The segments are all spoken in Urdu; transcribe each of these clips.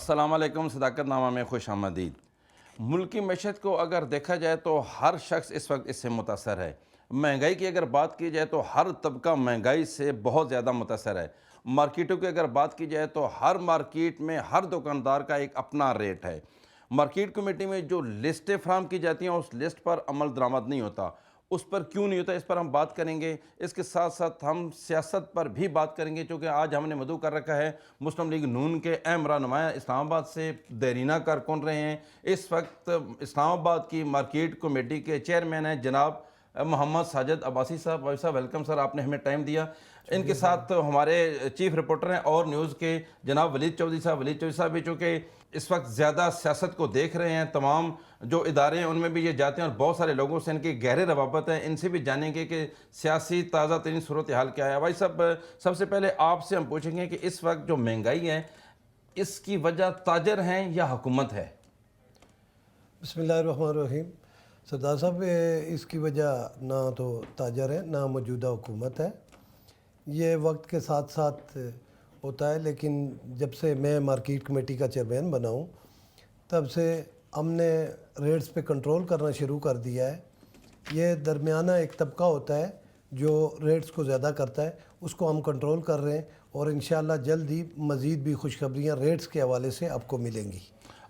السلام علیکم، صداقت نامہ میں خوش آمدید۔ ملکی معیشت کو اگر دیکھا جائے تو ہر شخص اس وقت اس سے متاثر ہے۔ مہنگائی کی اگر بات کی جائے تو ہر طبقہ مہنگائی سے بہت زیادہ متاثر ہے۔ مارکیٹوں کی اگر بات کی جائے تو ہر مارکیٹ میں ہر دکاندار کا ایک اپنا ریٹ ہے۔ مارکیٹ کمیٹی میں جو لسٹیں فراہم کی جاتی ہیں اس لسٹ پر عمل درآمد نہیں ہوتا۔ اس پر کیوں نہیں ہوتا، اس پر ہم بات کریں گے۔ اس کے ساتھ ساتھ ہم سیاست پر بھی بات کریں گے، چونکہ آج ہم نے مدعو کر رکھا ہے مسلم لیگ نون کے اہم رہنما اسلام آباد سے دیرینہ کارکن رہے ہیں۔ اس وقت اسلام آباد کی مارکیٹ کمیٹی کے چیئرمین ہیں جناب محمد ساجد عباسی صاحب۔ ویلکم سر، آپ نے ہمیں ٹائم دیا۔ ان کے ساتھ ہمارے چیف رپورٹر ہیں اور نیوز کے جناب ولید چودھری صاحب بھی چونکہ اس وقت زیادہ سیاست کو دیکھ رہے ہیں، تمام جو ادارے ہیں ان میں بھی یہ جاتے ہیں اور بہت سارے لوگوں سے ان کی گہرے روابط ہیں، ان سے بھی جانیں گے کہ سیاسی تازہ ترین صورتحال کیا ہے۔ بھائی صاحب، سب سے پہلے آپ سے ہم پوچھیں گے کہ اس وقت جو مہنگائی ہے اس کی وجہ تاجر ہیں یا حکومت ہے؟ بسم اللہ الرحمن الرحیم۔ سردار صاحب، اس کی وجہ نہ تو تاجر ہے نہ موجودہ حکومت ہے، یہ وقت کے ساتھ ساتھ ہوتا ہے، لیکن جب سے میں مارکیٹ کمیٹی کا چیئرمین بنا ہوں تب سے ہم نے ریٹس پہ کنٹرول کرنا شروع کر دیا ہے۔ یہ درمیانہ ایک طبقہ ہوتا ہے جو ریٹس کو زیادہ کرتا ہے، اس کو ہم کنٹرول کر رہے ہیں اور انشاءاللہ جلد ہی مزید بھی خوشخبریاں ریٹس کے حوالے سے آپ کو ملیں گی۔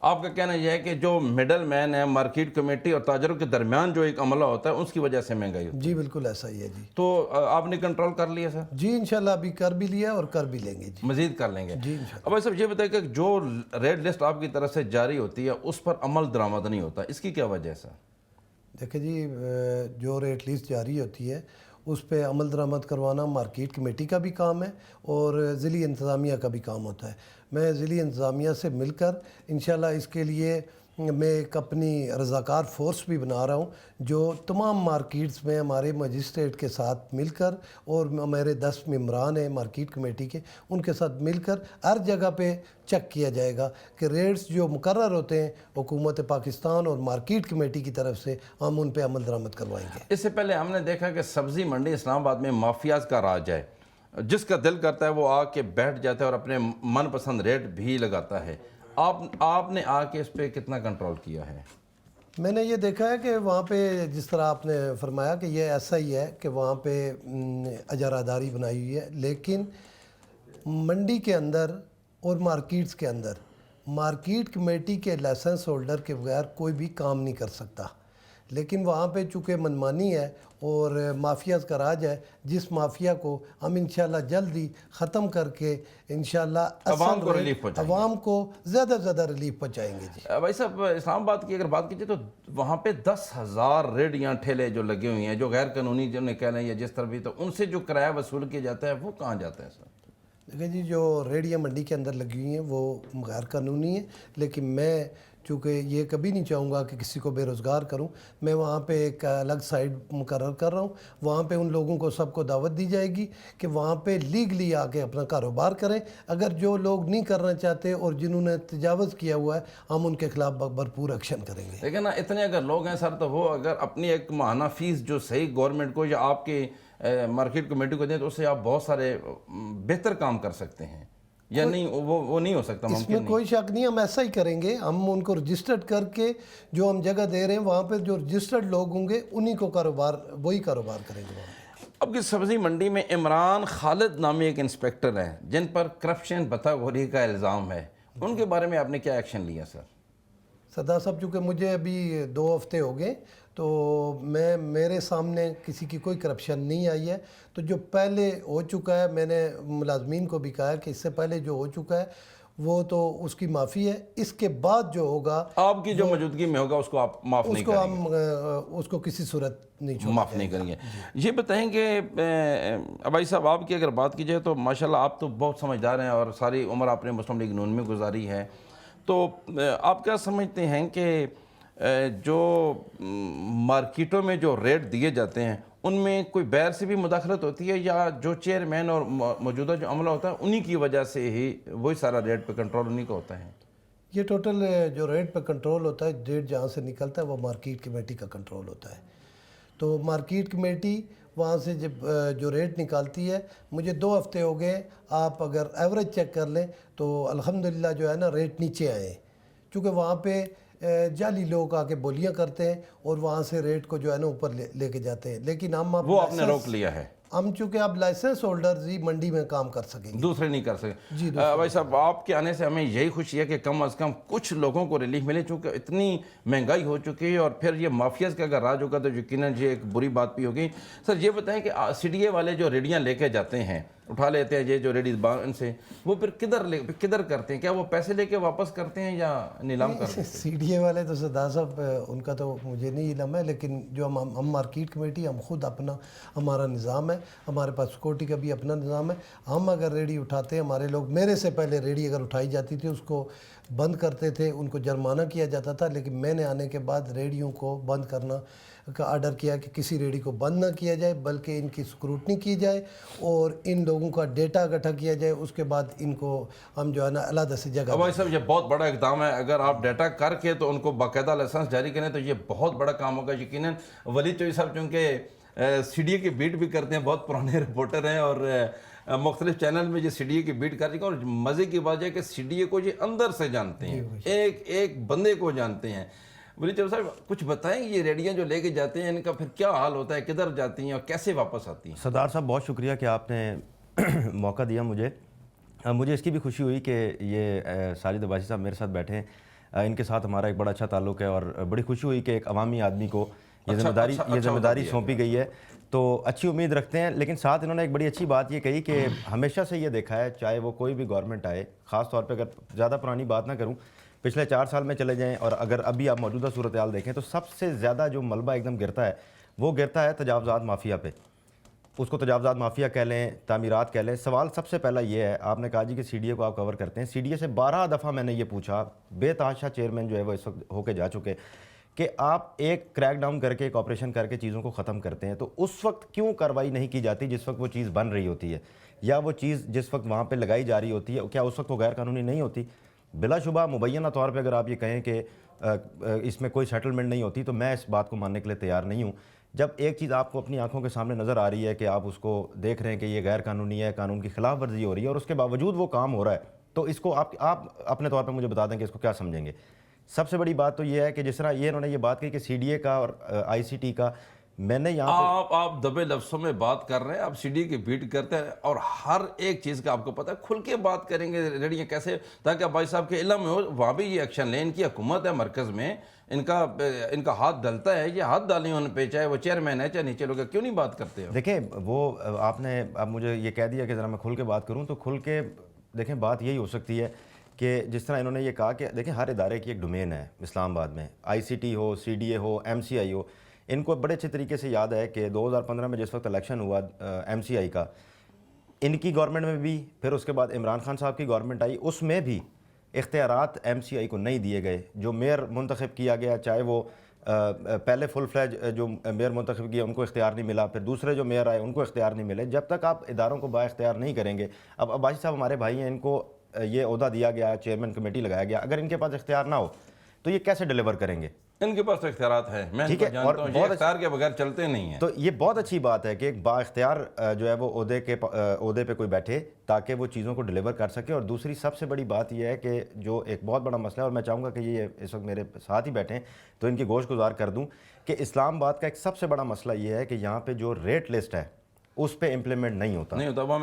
آپ کا کہنا یہ ہے کہ جو میڈل مین ہے مارکیٹ کمیٹی اور تاجروں کے درمیان جو ایک عملہ ہوتا ہے اس کی وجہ سے مہنگائی ہوتی ہے؟ جی بالکل ایسا ہی ہے جی۔ تو آپ نے کنٹرول کر لیا سر؟ جی انشاءاللہ ابھی کر بھی لیا اور کر بھی لیں گے جی، مزید کر لیں گے جی انشاءاللہ۔ اب بھائی صاحب یہ بتائیں کہ جو ریٹ لسٹ آپ کی طرف سے جاری ہوتی ہے اس پر عمل درآمد نہیں ہوتا، اس کی کیا وجہ ہے سر؟ دیکھیں جی، جو ریٹ لیسٹ جاری ہوتی ہے اس پہ عمل درآمد کروانا مارکیٹ کمیٹی کا بھی کام ہے اور ضلعی انتظامیہ کا بھی کام ہوتا ہے۔ میں ضلعی انتظامیہ سے مل کر انشاءاللہ اس کے لیے میں ایک اپنی رضاکار فورس بھی بنا رہا ہوں جو تمام مارکیٹس میں ہمارے مجسٹریٹ کے ساتھ مل کر اور میرے 10 ممبران ہیں مارکیٹ کمیٹی کے، ان کے ساتھ مل کر ہر جگہ پہ چیک کیا جائے گا کہ ریٹس جو مقرر ہوتے ہیں حکومت پاکستان اور مارکیٹ کمیٹی کی طرف سے ہم ان پہ عمل درآمد کروائیں گے۔ اس سے پہلے ہم نے دیکھا کہ سبزی منڈی اسلام آباد میں مافیاز کا راج ہے، جس کا دل کرتا ہے وہ آ کے بیٹھ جاتا ہے اور اپنے من پسند ریٹ بھی لگاتا ہے۔ آپ نے آ کے اس پہ کتنا کنٹرول کیا ہے؟ میں نے یہ دیکھا ہے کہ وہاں پہ جس طرح آپ نے فرمایا کہ یہ ایسا ہی ہے کہ وہاں پہ اجارہ بنائی ہوئی ہے، لیکن منڈی کے اندر اور مارکیٹس کے اندر مارکیٹ کمیٹی کے لائسنس ہولڈر کے بغیر کوئی بھی کام نہیں کر سکتا، لیکن وہاں پہ چونکہ منمانی ہے اور مافیاز کا راج ہے، جس مافیا کو ہم انشاءاللہ جلد ہی ختم کر کے انشاءاللہ عوام کو ریلیف پہنچائیں گے، عوام کو زیادہ سے زیادہ ریلیف پہنچائیں گے جی۔ بھائی صاحب، اسلام آباد کی اگر بات کی جائے تو وہاں پہ 10,000 ریڑیاں ٹھیلے جو لگے ہوئی ہیں جو غیر قانونی جنہیں کہہ لیں یا جس طرح بھی، تو ان سے جو کرایہ وصول کیا جاتا ہے وہ کہاں جاتا ہے سر؟ دیکھیں جی، جو ریڑیاں منڈی کے اندر لگی ہوئی ہیں وہ غیر قانونی ہیں، لیکن میں چونکہ یہ کبھی نہیں چاہوں گا کہ کسی کو بے روزگار کروں، میں وہاں پہ ایک الگ سائٹ مقرر کر رہا ہوں، وہاں پہ ان لوگوں کو سب کو دعوت دی جائے گی کہ وہاں پہ لیگلی آ کے اپنا کاروبار کریں۔ اگر جو لوگ نہیں کرنا چاہتے اور جنہوں نے تجاوز کیا ہوا ہے ہم ان کے خلاف بھرپور ایکشن کریں گے۔ لیکن نا اتنے اگر لوگ ہیں سر تو وہ اگر اپنی ایک ماہانہ فیس جو صحیح گورنمنٹ کو یا آپ کی مارکیٹ کمیٹی کو دیں تو اس سے آپ بہت سارے بہتر کام کر سکتے ہیں، یا نہیں وہ نہیں ہو سکتا؟ اس میں کوئی شک نہیں، ہم ایسا ہی کریں گے، ہم ان کو رجسٹرڈ کر کے جو ہم جگہ دے رہے ہیں وہاں پہ جو رجسٹرڈ لوگ ہوں گے انہی کو وہی کاروبار کریں گے وہاں پہ۔ اب کی سبزی منڈی میں عمران خالد نامی ایک انسپیکٹر ہیں جن پر کرپشن بتاخوری کا الزام ہے، ان کے بارے میں آپ نے کیا ایکشن لیا سر؟ سردار صاحب، چونکہ مجھے ابھی 2 ہفتے ہو گئے تو میرے سامنے کسی کی کوئی کرپشن نہیں آئی ہے، تو جو پہلے ہو چکا ہے میں نے ملازمین کو بھی کہا کہ اس سے پہلے جو ہو چکا ہے وہ تو اس کی معافی ہے، اس کے بعد جو ہوگا آپ کی جو موجودگی میں ہوگا اس کو آپ معاف نہیں کریں گے؟ اس کو کسی صورت نہیں چھوڑا معاف نہیں کریں گے۔ یہ بتائیں کہ ابائی صاحب، آپ کی اگر بات کی جائے تو ماشاءاللہ آپ تو بہت سمجھدار ہیں اور ساری عمر آپ نے مسلم لیگ نون میں گزاری ہے، تو آپ کیا سمجھتے ہیں کہ جو مارکیٹوں میں جو ریٹ دیے جاتے ہیں ان میں کوئی باہر سے بھی مداخلت ہوتی ہے یا جو چیئرمین اور موجودہ جو عملہ ہوتا ہے انہی کی وجہ سے ہی وہی سارا ریٹ پہ کنٹرول انہی کا ہوتا ہے؟ یہ ٹوٹل جو ریٹ پہ کنٹرول ہوتا ہے، ریٹ جہاں سے نکلتا ہے وہ مارکیٹ کمیٹی کا کنٹرول ہوتا ہے، تو مارکیٹ کمیٹی وہاں سے جب جو ریٹ نکالتی ہے، مجھے 2 ہفتے ہو گئے، آپ اگر ایوریج چیک کر لیں تو الحمدللہ جو ہے نا ریٹ نیچے آئے ہیں، چونکہ وہاں پہ جعلی لوگ آ کے بولیاں کرتے ہیں اور وہاں سے ریٹ کو جو ہے نا اوپر لے کے جاتے ہیں، لیکن وہ آپ نے روک لیا ہے، ہم چونکہ اب لائسنس ہولڈرز ہی منڈی میں کام کر سکیں گے، دوسرے نہیں کر سکے. جی بھائی صاحب آپ کے آنے سے ہمیں یہی خوشی ہے کہ کم از کم کچھ لوگوں کو ریلیف ملے، چونکہ اتنی مہنگائی ہو چکی ہے اور پھر یہ مافیاز کا اگر راج ہوگا تو یقیناً یہ ایک بری بات بھی ہوگی. سر یہ بتائیں کہ سی ڈی اے والے جو ریڈیاں لے کے جاتے ہیں، اٹھا لیتے ہیں یہ جو ریڈیز ان سے، وہ پھر کدھر کرتے ہیں؟ کیا وہ پیسے لے کے واپس کرتے ہیں یا نیلام کرتے ہیں؟ سی ڈی اے والے تو سردار صاحب ان کا تو مجھے نہیں علم ہے، لیکن جو ہم مارکیٹ کمیٹی، ہم خود ہمارا نظام ہے، ہمارے پاس سیکورٹی کا بھی اپنا نظام ہے. ہم اگر ریڈی اٹھاتے ہیں، ہمارے لوگ، میرے سے پہلے ریڈی اگر اٹھائی جاتی تھی اس کو بند کرتے تھے، ان کو جرمانہ کیا جاتا تھا، لیکن میں نے آنے کے بعد ریڈیوں کو بند کرنا کا آرڈر کیا کہ کسی ریڈی کو بند نہ کیا جائے، بلکہ ان کی سکروٹنی کی جائے اور ان لوگوں کا ڈیٹا اکٹھا کیا جائے. اس کے بعد ان کو ہم جو ہے نا علیحدہ سے جگہ بھائی صاحب یہ بہت بڑا اقدام ہے. اگر آپ ڈیٹا کر کے تو ان کو باقاعدہ لائسنس جاری کریں تو یہ بہت بڑا کام ہوگا. یقیناً ولید چوہدری صاحب چونکہ سی ڈی اے کی بیٹ بھی کرتے ہیں، بہت پرانے رپورٹر ہیں اور مختلف چینل میں یہ سی ڈی اے کی بیٹ کر چکے ہیں، اور مزے کی بات ہے کہ سی ڈی اے کو یہ اندر سے جانتے ہیں، ایک بندے کو جانتے ہیں. ولید چوہدری صاحب کچھ بتائیں، یہ ریڈیاں جو لے کے جاتے ہیں ان کا پھر کیا حال ہوتا ہے، کدھر جاتی ہیں اور کیسے واپس آتی ہیں؟ سردار صاحب بہت شکریہ کہ آپ نے موقع دیا مجھے. مجھے اس کی بھی خوشی ہوئی کہ یہ ساجد عباسی صاحب میرے ساتھ بیٹھے ہیں. ان کے ساتھ ہمارا ایک بڑا اچھا تعلق ہے اور بڑی خوشی ہوئی کہ ایک عوامی آدمی کو یہ ذمہ داری سونپی گئی ہے، تو اچھی امید رکھتے ہیں. لیکن ساتھ انہوں نے ایک بڑی اچھی بات یہ کہی کہ ہمیشہ سے یہ دیکھا ہے، چاہے وہ کوئی بھی گورنمنٹ آئے، خاص طور پہ اگر زیادہ پرانی بات نہ کروں، پچھلے 4 سال میں چلے جائیں اور اگر ابھی آپ موجودہ صورتحال دیکھیں تو سب سے زیادہ جو ملبہ ایک دم گرتا ہے وہ گرتا ہے تجاوزات مافیا پہ. اس کو تجاوزات مافیا کہہ لیں، تعمیرات کہہ لیں. سوال سب سے پہلا یہ ہے، آپ نے کہا جی کہ سی ڈی اے کو آپ کور کرتے ہیں. سی ڈی اے سے 12 دفعہ میں نے یہ پوچھا، بے تحاشا چیئرمین جو ہے وہ اس وقت ہو کے جا چکے، کہ آپ ایک کریک ڈاؤن کر کے، ایک آپریشن کر کے چیزوں کو ختم کرتے ہیں تو اس وقت کیوں کارروائی نہیں کی جاتی جس وقت وہ چیز بن رہی ہوتی ہے، یا وہ چیز جس وقت وہاں پہ لگائی جا رہی ہوتی ہے، کیا اس وقت وہ غیر قانونی نہیں ہوتی؟ بلا شبہ مبینہ طور پہ اگر آپ یہ کہیں کہ اس میں کوئی سیٹلمنٹ نہیں ہوتی تو میں اس بات کو ماننے کے لیے تیار نہیں ہوں. جب ایک چیز آپ کو اپنی آنکھوں کے سامنے نظر آ رہی ہے کہ آپ اس کو دیکھ رہے ہیں کہ یہ غیر قانونی ہے، قانون کی خلاف ورزی ہو رہی ہے، اور اس کے باوجود وہ کام ہو رہا ہے، تو اس کو آپ اپنے طور پہ مجھے بتا دیں کہ اس کو کیا سمجھیں گے. سب سے بڑی بات تو یہ ہے کہ جس طرح انہوں نے یہ بات کی کہ سی ڈی اے کا اور آئی سی ٹی کا، میں نے یہاں آپ دبے لفظوں میں بات کر رہے ہیں، آپ سی ڈی کی بیٹ کرتے ہیں اور ہر ایک چیز کا آپ کو پتہ ہے. کھل کے بات کریں گے ریڈیاں کیسے، تاکہ بھائی صاحب کے علم میں ہو، وہاں بھی یہ ایکشن لیں. ان کی حکومت ہے مرکز میں، ان کا ہاتھ ڈلتا ہے، یہ ہاتھ ڈالیں ان پہ، چاہے وہ چیئرمین ہے چاہے نیچے لوگ ہیں. کیوں نہیں بات کرتے ہو؟ دیکھیں وہ آپ نے اب مجھے یہ کہہ دیا کہ ذرا میں کھل کے بات کروں، تو کھل کے دیکھیں بات یہی ہو سکتی ہے کہ جس طرح انہوں نے یہ کہا کہ دیکھیں ہر ادارے کی ایک ڈومین ہے اسلام آباد میں، آئی سی ٹی ہو، سی ڈی اے ہو، ایم سی آئی ہو. ان کو بڑے اچھے طریقے سے یاد ہے کہ 2015 میں جس وقت الیکشن ہوا ایم سی آئی کا، ان کی گورنمنٹ میں بھی، پھر اس کے بعد عمران خان صاحب کی گورنمنٹ آئی، اس میں بھی اختیارات ایم سی آئی کو نہیں دیے گئے. جو میئر منتخب کیا گیا، چاہے وہ پہلے فل فلیج جو میئر منتخب کیا ان کو اختیار نہیں ملا، پھر دوسرے جو میئر آئے ان کو اختیار نہیں ملے. جب تک آپ اداروں کو با اختیار نہیں کریں گے، اب عباسی صاحب ہمارے بھائی ہیں، ان کو یہ عہدہ دیا گیا، چیئرمین کمیٹی لگایا گیا، اگر ان کے پاس اختیار نہ ہو تو یہ کیسے ڈیلیور کریں گے؟ ان کے پاس تو اختیارات ہیں، میں ان کو جانتا ہوں، یہ اختیار کے بغیر چلتے نہیں ہیں. تو یہ بہت اچھی بات ہے کہ ایک با اختیار جو ہے وہ عہدے پہ کوئی بیٹھے تاکہ وہ چیزوں کو ڈیلیور کر سکے. اور دوسری سب سے بڑی بات یہ ہے کہ جو ایک بہت بڑا مسئلہ ہے، اور میں چاہوں گا کہ یہ اس وقت میرے ساتھ ہی بیٹھے ہیں تو ان کی گوش گزار کر دوں، کہ اسلام آباد کا ایک سب سے بڑا مسئلہ یہ ہے کہ یہاں پہ جو ریٹ لسٹ ہے اس پہ امپلیمنٹ نہیں ہوتا،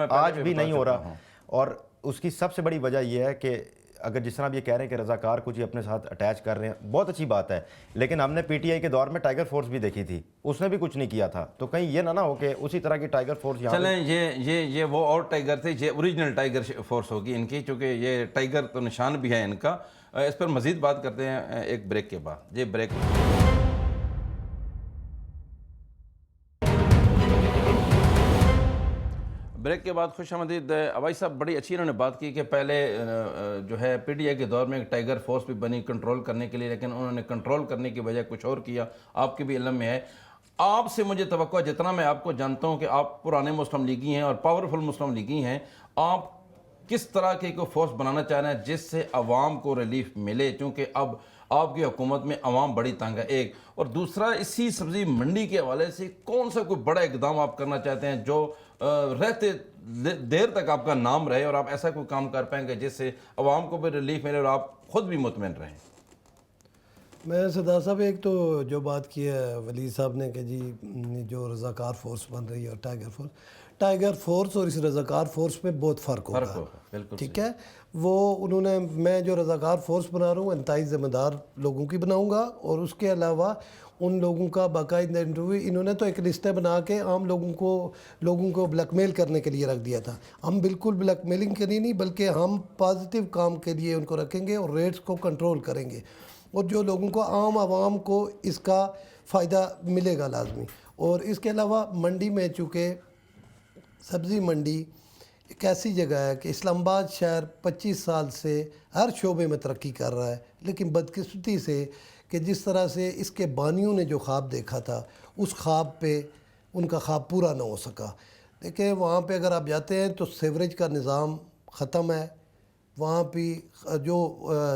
آج بھی نہیں ہو رہا. اور اس کی سب سے بڑی وجہ یہ ہے کہ اگر جس طرح آپ یہ کہہ رہے ہیں کہ رضاکار کو جی اپنے ساتھ اٹیچ کر رہے ہیں، بہت اچھی بات ہے، لیکن ہم نے پی ٹی آئی کے دور میں ٹائیگر فورس بھی دیکھی تھی، اس نے بھی کچھ نہیں کیا تھا. تو کہیں یہ نہ ہو کہ اسی طرح کی ٹائیگر فورس یہاں چلیں، یہ وہ اور ٹائیگر تھے، یہ اوریجنل ٹائیگر فورس ہوگی ان کی، چونکہ یہ ٹائیگر تو نشان بھی ہے ان کا. اس پر مزید بات کرتے ہیں ایک بریک کے بعد. یہ بریک کے بعد خوش آمدید. عباسی صاحب بڑی اچھی انہوں نے بات کی کہ پہلے جو ہے پی ٹی آئی کے دور میں ایک ٹائیگر فورس بھی بنی کنٹرول کرنے کے لیے، لیکن انہوں نے کنٹرول کرنے کی وجہ کچھ اور کیا. آپ کے بھی علم میں ہے. آپ سے مجھے توقع ہے، جتنا میں آپ کو جانتا ہوں کہ آپ پرانے مسلم لیگی ہیں اور پاورفل مسلم لیگی ہیں، آپ کس طرح کی کوئی فورس بنانا چاہ رہے ہیں جس سے عوام کو ریلیف ملے؟ چونکہ اب آپ کی حکومت میں عوام بڑی تنگ ہے ایک، اور دوسرا اسی سبزی منڈی کے حوالے سے کون سا کوئی بڑا اقدام آپ کرنا چاہتے ہیں جو رہتے دیر تک آپ کا نام رہے اور آپ ایسا کوئی کام کر پائیں گے جس سے عوام کو بھی ریلیف ملے اور آپ خود بھی مطمئن رہیں؟ میں سردار صاحب ایک تو جو بات کی ہے ولی صاحب نے کہ جی جو رضاکار فورس بن رہی ہے اور ٹائیگر فورس اور اس رضاکار فورس میں بہت فرق ہوگا، بالکل ٹھیک ہے. وہ انہوں نے، میں جو رضاکار فورس بنا رہا ہوں انتہائی ذمہ دار لوگوں کی بناؤں گا، اور اس کے علاوہ ان لوگوں کا باقاعدہ انٹرویو، انہوں نے تو ایک لسٹیں بنا کے عام لوگوں کو بلیک میل کرنے کے لیے رکھ دیا تھا. ہم بالکل بلیک میلنگ کے لیے نہیں، بلکہ ہم پازیٹیو کام کے لیے ان کو رکھیں گے اور ریٹس کو کنٹرول کریں گے، اور جو لوگوں کو عام عوام کو اس کا فائدہ ملے گا لازمی. اور اس کے علاوہ منڈی میں چونکہ سبزی منڈی ایک ایسی جگہ ہے کہ اسلام آباد شہر 25 سال سے ہر شعبے میں ترقی کر رہا ہے، لیکن بدقسمتی سے کہ جس طرح سے اس کے بانیوں نے جو خواب دیکھا تھا اس خواب پہ ان کا خواب پورا نہ ہو سکا. دیکھیں وہاں پہ اگر آپ جاتے ہیں تو سیوریج کا نظام ختم ہے، وہاں پہ جو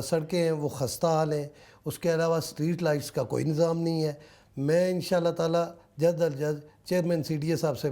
سڑکیں ہیں وہ خستہ حال ہیں، اس کے علاوہ اسٹریٹ لائٹس کا کوئی نظام نہیں ہے. میں انشاءاللہ تعالی جلد از جلد چیئرمین CDA صاحب سے،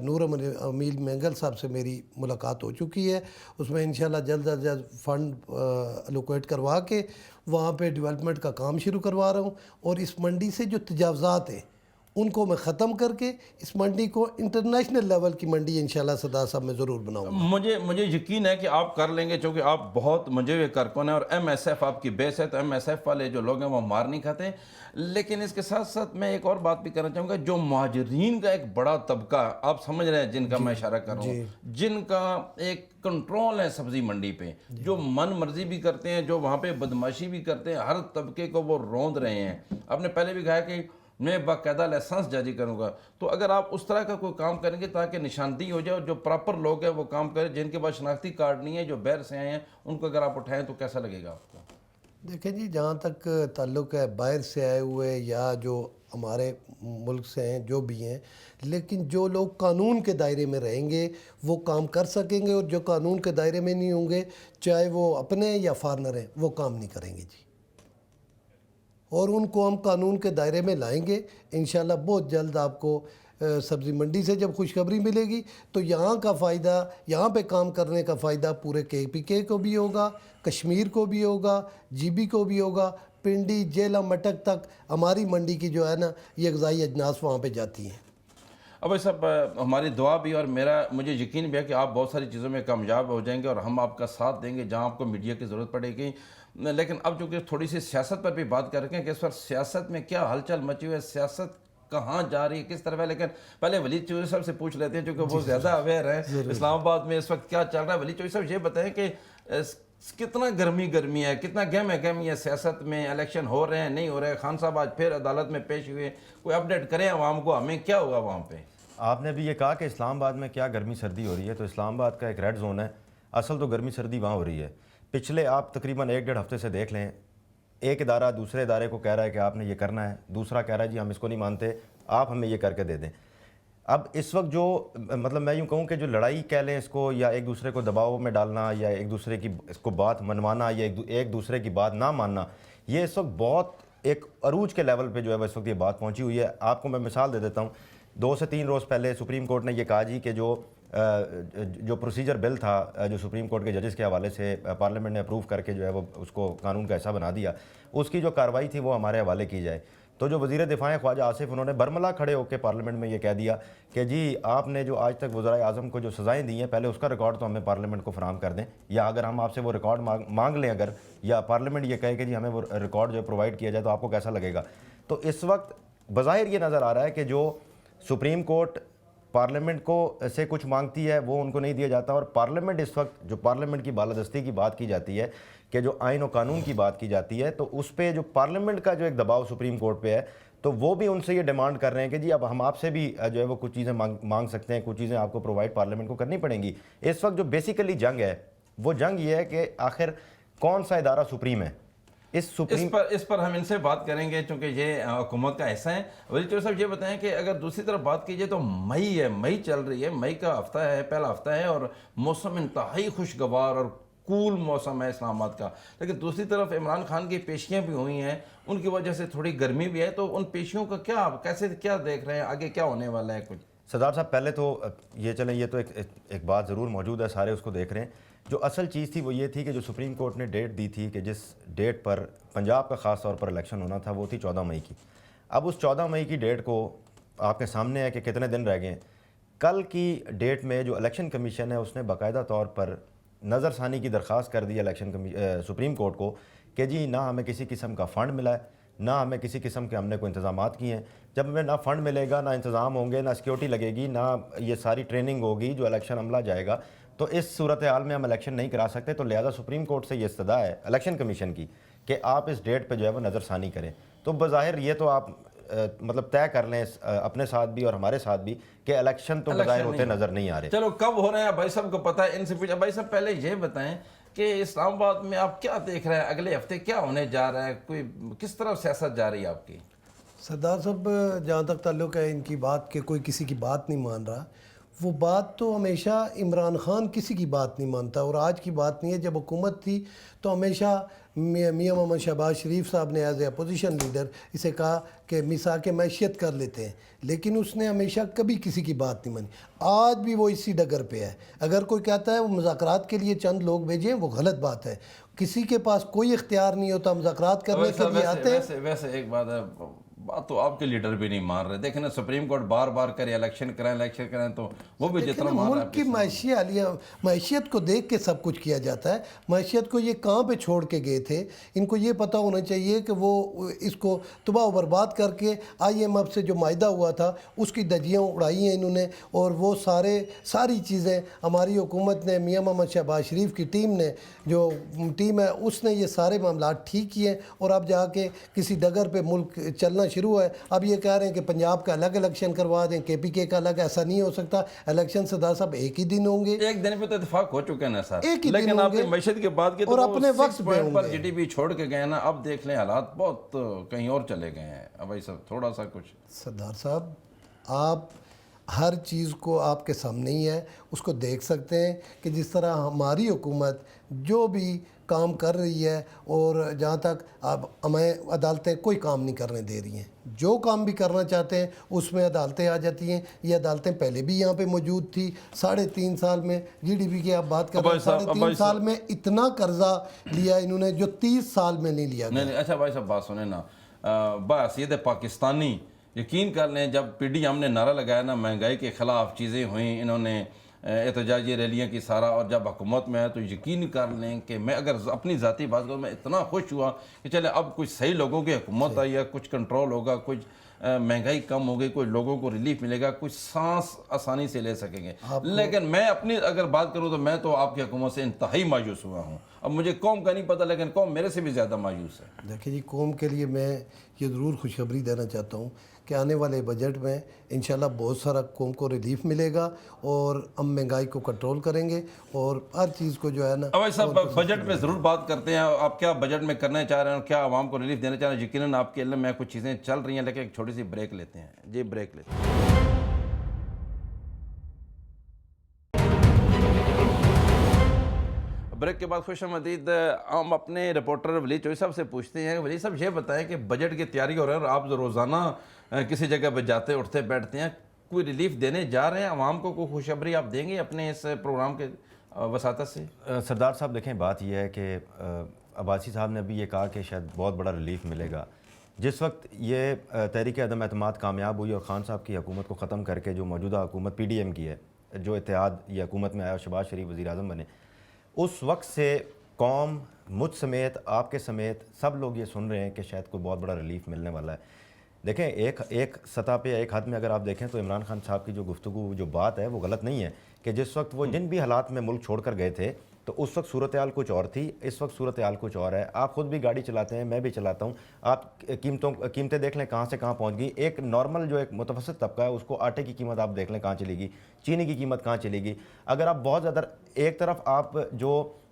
نور امیل مینگل صاحب سے میری ملاقات ہو چکی ہے، اس میں انشاءاللہ جلد از جلد فنڈ الوکیٹ کروا کے وہاں پہ ڈیولپمنٹ کا کام شروع کروا رہا ہوں، اور اس منڈی سے جو تجاوزات ہیں ان کو میں ختم کر کے اس منڈی کو انٹرنیشنل لیول کی منڈی انشاءاللہ سردار صاحب میں ضرور بناؤں گا. مجھے یقین ہے کہ آپ کر لیں گے، چونکہ آپ بہت منجوے کارکن ہیں اور MSF آپ کی بیس ہے، تو MSF والے جو لوگ ہیں وہ مار نہیں کھاتے. لیکن اس کے ساتھ ساتھ میں ایک اور بات بھی کرنا چاہوں گا، جو مہاجرین کا ایک بڑا طبقہ آپ سمجھ رہے ہیں جن کا میں اشارہ کر رہا ہوں، جن کا ایک کنٹرول ہے سبزی منڈی پہ، جو من مرضی بھی کرتے ہیں، جو وہاں پہ بدماشی بھی کرتے ہیں، ہر طبقے کو وہ روند رہے ہیں. آپ نے پہلے بھی کہا کہ میں باقاعدہ لائسنس جاری کروں گا، تو اگر آپ اس طرح کا کوئی کام کریں گے تاکہ نشاندہی ہو جائے اور جو پراپر لوگ ہیں وہ کام کریں، جن کے پاس شناختی کارڈ نہیں ہے، جو باہر سے آئے ہیں، ان کو اگر آپ اٹھائیں تو کیسا لگے گا آپ کو؟ دیکھیں جی، جہاں تک تعلق ہے باہر سے آئے ہوئے یا جو ہمارے ملک سے ہیں جو بھی ہیں، لیکن جو لوگ قانون کے دائرے میں رہیں گے وہ کام کر سکیں گے، اور جو قانون کے دائرے میں نہیں ہوں گے، چاہے وہ اپنے یا فارنر ہیں، وہ کام نہیں کریں گے جی. اور ان کو ہم قانون کے دائرے میں لائیں گے انشاءاللہ. بہت جلد آپ کو سبزی منڈی سے جب خوشخبری ملے گی تو یہاں کا فائدہ، یہاں پہ کام کرنے کا فائدہ پورے KPK کو بھی ہوگا، کشمیر کو بھی ہوگا، GB کو بھی ہوگا. پنڈی، جیلہ، مٹک تک ہماری منڈی کی جو ہے نا یہ غذائی اجناس وہاں پہ جاتی ہیں. اب صاحب ہماری دعا بھی، اور مجھے یقین بھی ہے کہ آپ بہت ساری چیزوں میں کامیاب ہو جائیں گے اور ہم آپ کا ساتھ دیں گے جہاں آپ کو میڈیا کی ضرورت پڑے گی. لیکن اب چونکہ تھوڑی سی سیاست پر بھی بات کر رکھے ہیں کہ اس پر سیاست میں کیا ہلچل مچی ہوئی ہے، سیاست کہاں جا رہی ہے، کس طرف ہے. لیکن پہلے ولید چوہدری صاحب سے پوچھ لیتے ہیں چونکہ وہ زیادہ اویئر ہیں اسلام آباد میں اس وقت کیا چل رہا ہے. ولید چوہدری صاحب یہ بتائیں کہ کتنا گرمی ہے، کتنا گہمی ہے سیاست میں، الیکشن ہو رہے ہیں نہیں ہو رہے، خان صاحب آج پھر عدالت میں پیش ہوئے، کوئی اپڈیٹ کریں عوام کو، ہمیں کیا ہوگا وہاں پہ؟ آپ نے بھی یہ کہا کہ اسلام آباد میں کیا گرمی سردی ہو رہی ہے، تو اسلام آباد کا ایک ریڈ زون ہے. اصل تو گرمی سردی وہاں ہو رہی ہے. پچھلے آپ تقریباً 1-1.5 ہفتے سے دیکھ لیں، ایک ادارہ دوسرے ادارے کو کہہ رہا ہے کہ آپ نے یہ کرنا ہے، دوسرا کہہ رہا ہے جی ہم اس کو نہیں مانتے، آپ ہمیں یہ کر کے دے دیں. اب اس وقت جو مطلب میں یوں کہوں کہ جو لڑائی کہہ لیں اس کو، یا ایک دوسرے کو دباؤ میں ڈالنا، یا ایک دوسرے کی اس کو بات منوانا، یا ایک دوسرے کی بات نہ ماننا، یہ اس وقت بہت ایک عروج کے لیول پہ جو ہے اس وقت یہ بات پہنچی ہوئی ہے. آپ کو میں مثال دے دیتا ہوں. 2 سے 3 روز پہلے سپریم کورٹ نے یہ کہا جی کہ جو پروسیجر بل تھا جو سپریم کورٹ کے ججز کے حوالے سے پارلیمنٹ نے اپروو کر کے جو ہے وہ اس کو قانون کا حصہ بنا دیا، اس کی جو کارروائی تھی وہ ہمارے حوالے کی جائے. تو جو وزیر دفاع ہیں خواجہ آصف، انہوں نے برملا کھڑے ہو کے پارلیمنٹ میں یہ کہہ دیا کہ جی آپ نے جو آج تک وزرائے اعظم کو جو سزائیں دی ہیں پہلے اس کا ریکارڈ تو ہمیں پارلیمنٹ کو فراہم کر دیں، یا اگر ہم آپ سے وہ ریکارڈ مانگ لیں اگر، یا پارلیمنٹ یہ کہے کہ جی ہمیں وہ ریکارڈ جو پرووائڈ کیا جائے، تو آپ کو کیسا لگے گا؟ تو اس وقت بظاہر یہ نظر آ رہا ہے کہ جو سپریم کورٹ پارلیمنٹ کو سے کچھ مانگتی ہے وہ ان کو نہیں دیا جاتا، اور پارلیمنٹ اس وقت جو پارلیمنٹ کی بالادستی کی بات کی جاتی ہے، کہ جو آئین و قانون کی بات کی جاتی ہے، تو اس پہ جو پارلیمنٹ کا جو ایک دباؤ سپریم کورٹ پہ ہے، تو وہ بھی ان سے یہ ڈیمانڈ کر رہے ہیں کہ جی اب ہم آپ سے بھی جو ہے وہ کچھ چیزیں مانگ سکتے ہیں، کچھ چیزیں آپ کو پرووائڈ پارلیمنٹ کو کرنی پڑیں گی. اس وقت جو بیسیکلی جنگ ہے وہ جنگ یہ ہے کہ آخر کون سا ادارہ سپریم ہے. اس پر ہم ان سے بات کریں گے چونکہ یہ حکومت کا حصہ ہیں. ولید چوہدری صاحب یہ بتائیں کہ اگر دوسری طرف بات کیجئے تو مئی چل رہی ہے، مئی کا ہفتہ ہے، پہلا ہفتہ ہے، اور موسم انتہائی خوشگوار اور کول موسم ہے اسلام آباد کا، لیکن دوسری طرف عمران خان کی پیشیاں بھی ہوئی ہیں، ان کی وجہ سے تھوڑی گرمی بھی ہے، تو ان پیشیوں کا کیا کیسے کیا دیکھ رہے ہیں، آگے کیا ہونے والا ہے کچھ؟ سردار صاحب پہلے تو یہ چلیں، یہ تو ایک بات ضرور موجود ہے، سارے اس کو دیکھ رہے ہیں۔ جو اصل چیز تھی وہ یہ تھی کہ جو سپریم کورٹ نے ڈیٹ دی تھی کہ جس ڈیٹ پر پنجاب کا خاص طور پر الیکشن ہونا تھا وہ تھی 14 مئی کی۔ اب اس 14 مئی کی ڈیٹ کو آپ کے سامنے ہے کہ کتنے دن رہ گئے ہیں۔ کل کی ڈیٹ میں جو الیکشن کمیشن ہے اس نے باقاعدہ طور پر نظر ثانی کی درخواست کر دی سپریم کورٹ کو کہ جی نہ ہمیں کسی قسم کا فنڈ ملا ہے، نہ ہمیں کسی قسم کے ہم نے کوئی انتظامات کیے ہیں۔ جب ہمیں نہ فنڈ ملے گا، نہ انتظام ہوں گے، نہ سیکیورٹی لگے گی، نہ یہ ساری ٹریننگ ہوگی جو الیکشن عملہ جائے گا، تو اس صورتحال میں ہم الیکشن نہیں کرا سکتے۔ تو لہذا سپریم کورٹ سے یہ استدعا ہے الیکشن کمیشن کی کہ آپ اس ڈیٹ پہ جو ہے وہ نظر ثانی کریں۔ تو بظاہر یہ تو آپ مطلب طے کر لیں اپنے ساتھ بھی اور ہمارے ساتھ بھی کہ الیکشن تو بظاہر ہوتے نظر نہیں آ رہے۔ چلو کب ہو رہے ہیں بھائی صاحب کو پتہ ہے، ان سے پوچھا۔ بھائی صاحب پہلے یہ بتائیں کہ اسلام آباد میں آپ کیا دیکھ رہے ہیں، اگلے ہفتے کیا ہونے جا رہا ہے، کوئی کس طرح سیاست جا رہی ہے آپ کی؟ سردار صاحب جہاں تک تعلق ہے ان کی بات کہ کوئی کسی کی بات نہیں مان رہا، وہ بات تو ہمیشہ عمران خان کسی کی بات نہیں مانتا، اور آج کی بات نہیں ہے۔ جب حکومت تھی تو ہمیشہ میاں محمد شہباز شریف صاحب نے ایز اے اپوزیشن لیڈر اسے کہا کہ میثاق معیشت کر لیتے ہیں، لیکن اس نے ہمیشہ کبھی کسی کی بات نہیں مانی۔ آج بھی وہ اسی ڈگر پہ ہے۔ اگر کوئی کہتا ہے وہ مذاکرات کے لیے چند لوگ بھیجیں، وہ غلط بات ہے۔ کسی کے پاس کوئی اختیار نہیں ہوتا، مذاکرات کرنے کے لیے آتے ہیں۔ ویسے ایک بات ہے، بات تو آپ کے لیڈر بھی نہیں مان رہے۔ دیکھیں نا سپریم کورٹ بار بار کرے الیکشن کریں تو وہ بھی جتنا مان رہا ہے۔ ملک کی معیشت کو دیکھ کے سب کچھ کیا جاتا ہے۔ معیشت کو یہ کہاں پہ چھوڑ کے گئے تھے؟ ان کو یہ پتہ ہونا چاہیے کہ وہ اس کو تباہ و برباد کر کے IMF سے جو معاہدہ ہوا تھا اس کی دھجیاں اڑائی ہیں انہوں نے، اور وہ ساری چیزیں ہماری حکومت نے، میاں محمد شہباز شریف کی ٹیم نے، جو ٹیم ہے اس نے یہ سارے معاملات ٹھیک کیے، اور اب جا کے کسی ڈگر پہ ملک چلنا شروع ہے۔ اب یہ کہہ رہے ہیں کہ پنجاب کا الگ الیکشن کروا دیں، KPK کا الگ، ایسا نہیں ہو سکتا۔ الیکشن سردار صاحب ایک ہی دن ہوں گے، ایک دن پہ تو اتفاق ہو چکے نا سر، ایک ہی دن لیکن آپ ہوں کی گے، معیشت کی بات کی تو اور وہ اپنے وقت 6 پہ پوائنٹ ہوں پر گے۔ GDP چھوڑ کے گئے نا، اب دیکھ لیں حالات بہت کہیں اور چلے گئے ہیں۔ اب بھائی صاحب تھوڑا سا کچھ سردار صاحب آپ ہر چیز کو آپ کے سامنے ہی ہے، اس کو دیکھ سکتے ہیں کہ جس طرح ہماری حکومت جو بھی کام کر رہی ہے، اور جہاں تک اب ہمیں عدالتیں کوئی کام نہیں کرنے دے رہی ہیں، جو کام بھی کرنا چاہتے ہیں اس میں عدالتیں آ جاتی ہیں۔ یہ عدالتیں پہلے بھی یہاں پہ موجود تھی۔ 3.5 سال میں GDP کی آپ بات کر رہے ہیں، 3.5 سال میں اتنا قرضہ لیا انہوں نے جو 30 سال میں نہیں لیا گیا۔ نہیں اچھا بھائی صاحب بات سنیں نا، بحیثیت پاکستانی یقین کر لیں جب PDM نے نعرہ لگایا نا مہنگائی کے خلاف، چیزیں ہوئیں، انہوں نے احتجاجی ریلیاں کی سارا، اور جب حکومت میں ہے تو یقین کر لیں کہ میں اگر اپنی ذاتی بات کروں، میں اتنا خوش ہوا کہ چلے اب کچھ صحیح لوگوں کی حکومت آئی ہے، کچھ کنٹرول ہوگا، کچھ مہنگائی کم ہوگی، کوئی لوگوں کو ریلیف ملے گا، کچھ سانس آسانی سے لے سکیں گے۔ لیکن میں اپنی اگر بات کروں تو میں تو آپ کی حکومت سے انتہائی مایوس ہوا ہوں۔ اب مجھے قوم کا نہیں پتہ، لیکن قوم میرے سے بھی زیادہ مایوس ہے۔ دیکھیں جی، قوم کے لیے میں یہ ضرور خوشخبری دینا چاہتا ہوں کہ آنے والے بجٹ میں انشاءاللہ بہت سارا قوم کو ریلیف ملے گا، اور ہم مہنگائی کو کنٹرول کریں گے، اور ہر چیز کو جو ہے نا۔ اب صاحب بجٹ میں ضرور بات کرتے ہیں، آپ کیا بجٹ میں کرنا چاہ رہے ہیں، کیا عوام کو ریلیف دینا چاہ رہے ہیں؟ یقیناً آپ کے علم میں کچھ چیزیں چل رہی ہیں، لیکن ایک چھوٹی سی بریک لیتے ہیں۔ جی بریک لیتے ہیں۔ بریک کے بعد خوش آمدید ہم اپنے رپورٹر ولی چوئی صاحب سے پوچھتے ہیں۔ ولی صاحب یہ بتائیں کہ بجٹ کی تیاری ہو رہی ہے، اور آپ روزانہ کسی جگہ پہ جاتے اٹھتے بیٹھتے ہیں، کوئی ریلیف دینے جا رہے ہیں عوام کو؟ کوئی خوشخبری آپ دیں گے اپنے اس پروگرام کے وساطت سے؟ سردار صاحب دیکھیں، بات یہ ہے کہ عباسی صاحب نے ابھی یہ کہا کہ شاید بہت بڑا ریلیف ملے گا۔ جس وقت یہ تحریک عدم اعتماد کامیاب ہوئی اور خان صاحب کی حکومت کو ختم کر کے جو موجودہ حکومت PDM کی ہے، جو اتحاد یہ حکومت میں آیا اور شہباز شریف وزیر اعظم بنے، اس وقت سے قوم مجھ سمیت، آپ کے سمیت سب لوگ یہ سن رہے ہیں کہ شاید کوئی بہت بڑا ریلیف ملنے والا ہے۔ دیکھیں ایک سطح پہ، ایک حد میں اگر آپ دیکھیں تو عمران خان صاحب کی جو گفتگو، جو بات ہے وہ غلط نہیں ہے کہ جس وقت وہ جن بھی حالات میں ملک چھوڑ کر گئے تھے تو اس وقت صورتحال کچھ اور تھی، اس وقت صورتحال کچھ اور ہے۔ آپ خود بھی گاڑی چلاتے ہیں، میں بھی چلاتا ہوں، آپ قیمتیں دیکھ لیں کہاں سے کہاں پہنچ گئی۔ ایک نارمل جو ایک متوسط طبقہ ہے اس کو آٹے کی قیمت آپ دیکھ لیں کہاں چلے گی، چینی کی قیمت کہاں چلے گی۔ اگر آپ بہت زیادہ ایک طرف آپ جو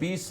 20